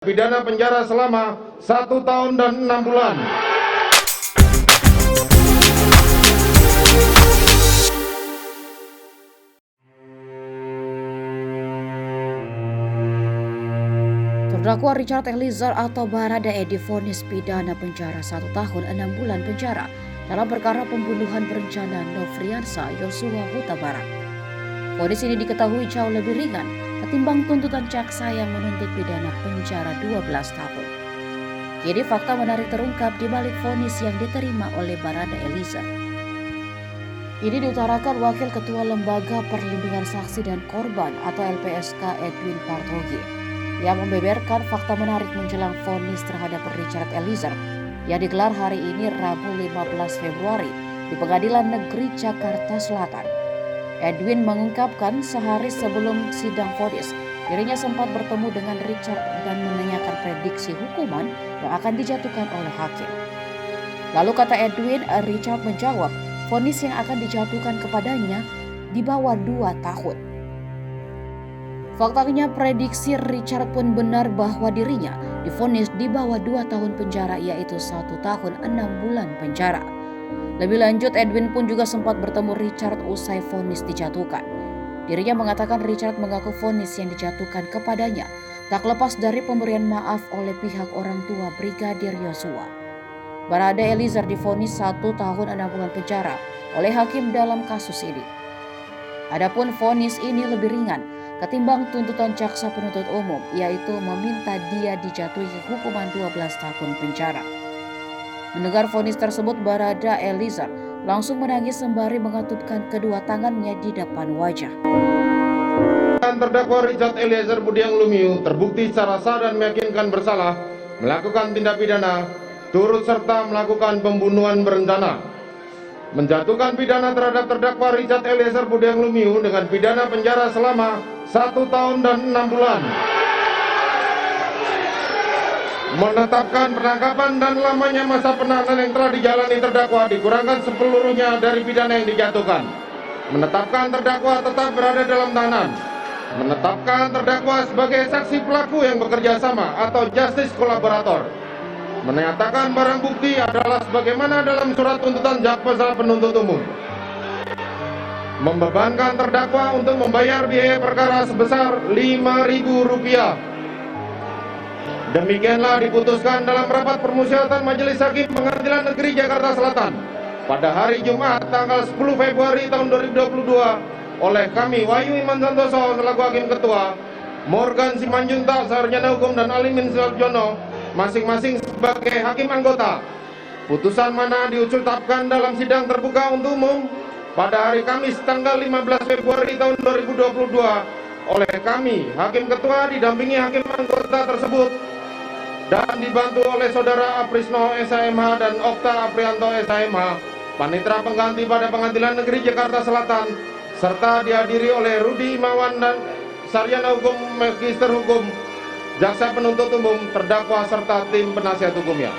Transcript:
Pidana penjara selama 1 tahun dan 6 bulan. Terdakwa Richard Eliezer atau Baradae divonis pidana penjara 1 tahun 6 bulan penjara dalam perkara pembunuhan berencana Nofriansah Yosua Huta Barat. Vonis ini diketahui jauh lebih ringan ketimbang tuntutan jaksa yang menuntut pidana penjara 12 tahun. Jadi fakta menarik terungkap di balik vonis yang diterima oleh Baradae Eliezer. Ini diutarakan Wakil Ketua Lembaga Perlindungan Saksi dan Korban atau LPSK Edwin Partogi yang membeberkan fakta menarik menjelang vonis terhadap Richard Eliezer yang digelar hari ini Rabu 15 Februari di Pengadilan Negeri Jakarta Selatan. Edwin mengungkapkan sehari sebelum sidang vonis, dirinya sempat bertemu dengan Richard dan menanyakan prediksi hukuman yang akan dijatuhkan oleh hakim. Lalu kata Edwin, Richard menjawab, vonis yang akan dijatuhkan kepadanya di bawah 2 tahun. Faktanya prediksi Richard pun benar bahwa dirinya divonis di bawah 2 tahun penjara, yaitu 1 tahun 6 bulan penjara. Lebih lanjut, Edwin pun juga sempat bertemu Richard usai vonis dijatuhkan. Dirinya mengatakan Richard mengaku vonis yang dijatuhkan kepadanya tak lepas dari pemberian maaf oleh pihak orang tua Brigadir Yosua. Baradae Eliezer divonis 1 tahun 6 bulan penjara oleh hakim dalam kasus ini. Adapun vonis ini lebih ringan ketimbang tuntutan jaksa penuntut umum, yaitu meminta dia dijatuhi hukuman 12 tahun penjara. Mendengar vonis tersebut, Baradae Eliezer langsung menangis sembari mengatupkan kedua tangannya di depan wajah. Terdakwa Richard Eliezer Budiang Lumiu terbukti secara sah dan meyakinkan bersalah melakukan tindak pidana turut serta melakukan pembunuhan berencana. Menjatuhkan pidana terhadap terdakwa Richard Eliezer Budiang Lumiu dengan pidana penjara selama 1 tahun dan 6 bulan. Menetapkan penangkapan dan lamanya masa penahanan yang telah dijalani terdakwa dikurangkan sepeluruhnya dari pidana yang dijatuhkan. Menetapkan terdakwa tetap berada dalam tahanan. Menetapkan terdakwa sebagai saksi pelaku yang bekerja sama atau justice kolaborator. Menyatakan barang bukti adalah sebagaimana dalam surat tuntutan jaksa penuntut umum. Membebankan terdakwa untuk membayar biaya perkara sebesar Rp5.000. Demikianlah diputuskan dalam rapat permusyawaratan Majelis Hakim Pengadilan Negeri Jakarta Selatan pada hari Jumat tanggal 10 Februari tahun 2022 oleh kami Wahyu Iman Santoso selaku Hakim Ketua, Morgan Simanjuntak Sarjana Hukum dan Alimin Suljono masing-masing sebagai Hakim Anggota. Putusan mana diucapkan dalam sidang terbuka untuk umum pada hari Kamis tanggal 15 Februari tahun 2022 oleh kami Hakim Ketua didampingi Hakim Anggota tersebut dan dibantu oleh Saudara Aprisno SHMH dan Okta Aprianto SHMH, Panitera Pengganti pada Pengadilan Negeri Jakarta Selatan, serta dihadiri oleh Rudi Imawan dan Sarjana Hukum Magister Hukum, Jaksa Penuntut Umum, terdakwa serta tim penasihat hukumnya.